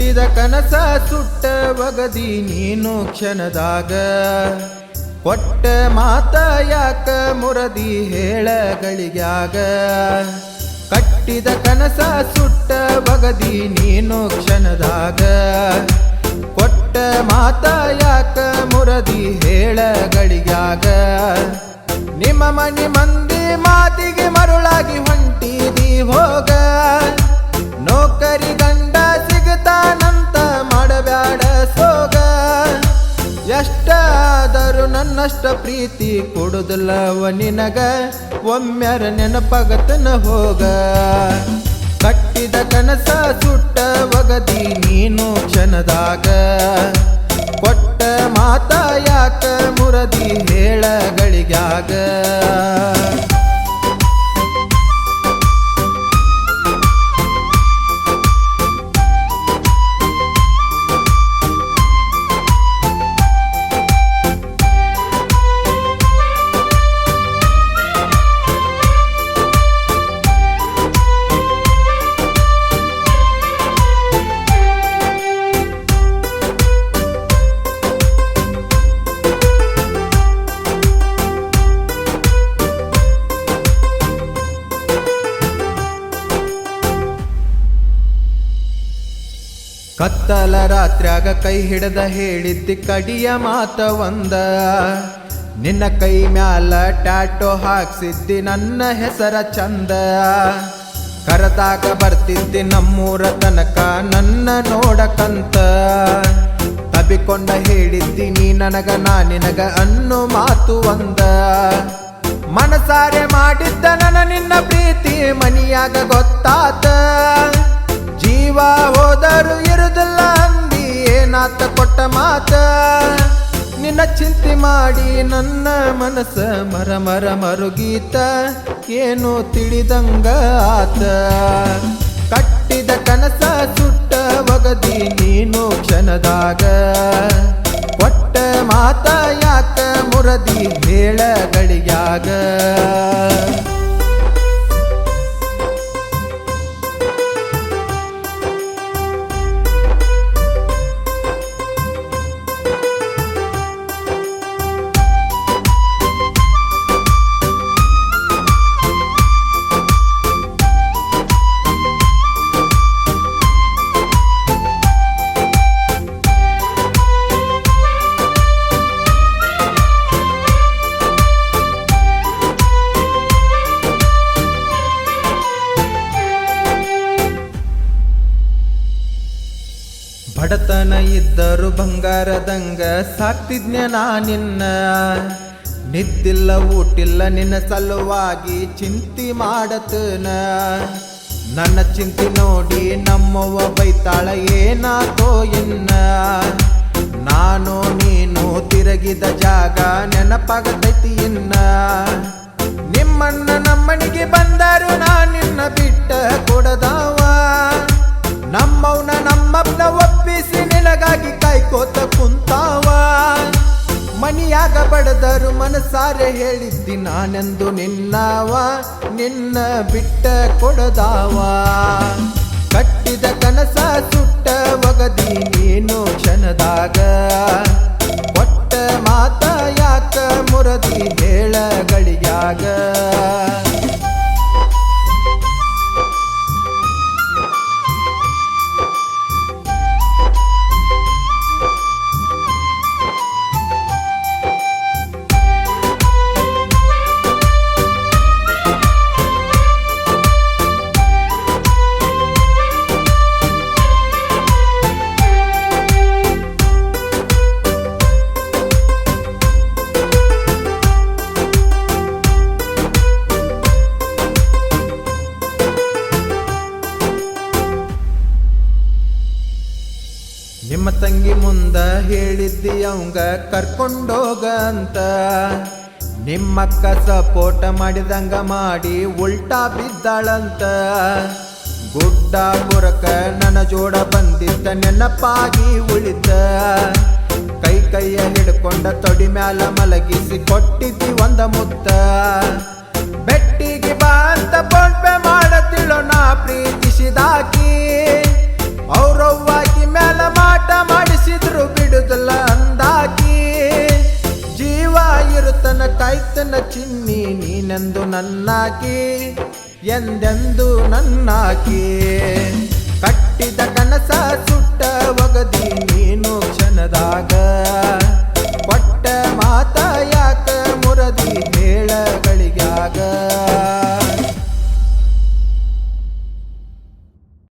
ಕಟ್ಟಿದ ಕನಸ ಸುಟ್ಟ ಒಗದಿ ನೀನು ಕ್ಷಣದಾಗ ಕೊಟ್ಟ ಮಾತ ಯಾಕ ಮುರದಿ ಹೇಳಗಳಿಗ್ಯಾಗ ಕಟ್ಟಿದ ಕನಸ ಸುಟ್ಟ ಒಗದಿ ನೀನು ಕ್ಷಣದಾಗ ಕೊಟ್ಟ ಮಾತ ಯಾಕ ಮುರದಿ ಹೇಳಗಳಿಗ್ಯಾಗ ನಿಮ್ಮ ಮನಿ ಮಂದಿ ಮಾತಿಗೆ ಮರುಳಾಗಿ ಹೊಂಟಿದಿ ಹೋಗ ನೌಕರಿ ಗಂಡ ಸಿಗತಾನಂತ ಮಾಡಬ್ಯಾಡ ಸೋಗ ಎಷ್ಟಾದರೂ ನನ್ನಷ್ಟ ಪ್ರೀತಿ ಕೊಡುದಿಲ್ಲವ ನಿನಗ ಒಮ್ಮೆರ ನೆನಪಗತನ ಹೋಗ ಕಟ್ಟಿದ ಕನಸ ಸುಟ್ಟ ಒಗದಿ ನೀನು ಕ್ಷಣದಾಗ ಕೊಟ್ಟ ಮಾತ ಯಾಕ ಮುರದಿ ಹೇಳಗಳಿಗ್ಯಾಗ ಕತ್ತಲ ರಾತ್ರ್ಯಾಗ ಕೈ ಹಿಡದ ಹೇಳಿದ್ದಿ ಕಡಿಯ ಮಾತ ಒಂದ ನಿನ್ನ ಕೈ ಮ್ಯಾಲ ಟ್ಯಾಟೋ ಹಾಕ್ಸಿದ್ದಿ ನನ್ನ ಹೆಸರ ಚಂದ ಕರದಾಗ ಬರ್ತಿದ್ದಿ ನಮ್ಮೂರ ತನಕ ನನ್ನ ನೋಡಕಂತ ತಬಿಕೊಂಡ ಹೇಳಿದ್ದಿ ನೀ ನನಗ ನಾ ನಿನಗ ಅನ್ನೋ ಮಾತು ಒಂದ ಮನಸಾರೆ ಮಾಡಿದ್ದ ನನ್ನ ನಿನ್ನ ಪ್ರೀತಿ ಮನಿಯಾಗ ಗೊತ್ತಾತ ಜೀವ ಹೋದರು ಇರುದಿಲ್ಲ ಅಂದಿ ಏನಾತ ಕೊಟ್ಟ ಮಾತ ನಿನ್ನ ಚಿಂತೆ ಮಾಡಿ ನನ್ನ ಮನಸ್ಸ ಮರ ಮರ ಮರುಗೀತ ಏನು ತಿಳಿದಂಗ ಆತ ಕಟ್ಟಿದ ಕನಸ ಸುಟ್ಟ ಒಗದಿ ನೀನು ಕ್ಷಣದಾಗ ಕೊಟ್ಟ ಮಾತ ಯಾಕ ಮುರದಿ ಹೇಳಗಳಿಗ್ಯಾಗ ಬಡತನ ಇದ್ದರು ಬಂಗಾರದಂಗ ಸಾಕ್ತಿದ್ನ್ಯ ನಾ ನಿನ್ನ ನಿದ್ದಿಲ್ಲ ಊಟಿಲ್ಲ ನಿನ್ನ ಸಲುವಾಗಿ ಚಿಂತಿ ಮಾಡತನ ನನ್ನ ಚಿಂತೆ ನೋಡಿ ನಮ್ಮವ್ವ ಬೈತಾಳ ಏನಾತೋ ಇನ್ನ ನಾನು ನೀನು ತಿರುಗಿದ ಜಾಗ ನೆನಪಾಗತೈತಿ ಇನ್ನ ನಿಮ್ಮನ್ನ ನಮ್ಮನಿಗೆ ಬಂದರು ನಾ ನಿನ್ನ ಬಿಟ್ಟ ಕೊಡದವ ನಮ್ಮವ್ನ ನಮ್ಮಪ್ಪನ ಒಪ್ಪಿಸಿ ನಿನಗಾಗಿ ಕಾಯ್ಕೋತ ಕುಂತಾವ ಮನಿಯಾಗ ಬಡದರು ಮನಸಾರೆ ಹೇಳಿದ್ದಿ ನಾನೆಂದು ನಿನ್ನವ ನಿನ್ನ ಬಿಟ್ಟ ಕೊಡದಾವ ಕಟ್ಟಿದ ಕನಸ ಸುಟ್ಟ ಒಗದಿ ನೀನು ಕ್ಷಣದಾಗ ಕೊಟ್ಟ ಮಾತ ಯಾಕ ಮುರದಿ ಹೇಳಗಳಿಗ್ಯಾಗ ನಿಮ್ಮ ತಂಗಿ ಮುಂದ ಹೇಳಿದ್ದಿ ಅವಂಗ ಕರ್ಕೊಂಡೋಗ ಅಂತ ನಿಮ್ಮಕ್ಕ ಸಪೋಟ ಮಾಡಿದಂಗ ಮಾಡಿ ಉಲ್ಟಾ ಬಿದ್ದಾಳಂತ ಗುಡ್ಡ ಬುರಕ ನನ್ನ ಜೋಡ ಬಂದಿದ್ದ ನೆನಪಾಗಿ ಉಳಿದ ಕೈ ಕೈಯ ಹಿಡ್ಕೊಂಡ ತೊಡಿ ಮ್ಯಾಲ ಮಲಗಿಸಿ ಕೊಟ್ಟಿದ್ದಿ ಒಂದ ಮುತ್ತ ಬೆಟ್ಟಿಗೆ ಬಾ ಅಂತ ಫೋನ್ ಪೇ ಮಾಡತಿಳೋ ನಾ ಪ್ರೀತಿಸಿದಾಕಿ ಅವ್ರವ್ವಾಕಿ ಮ್ಯಾಲ ಸಾಯತನ ಕಾಯ್ತನ ಚಿನ್ನಿ ನೀನೆಂದು ನನ್ನಾಕಿ ಎಂದೆಂದು ನನ್ನಾಕಿ ಕಟ್ಟಿದ ಕನಸ ಸುಟ್ಟ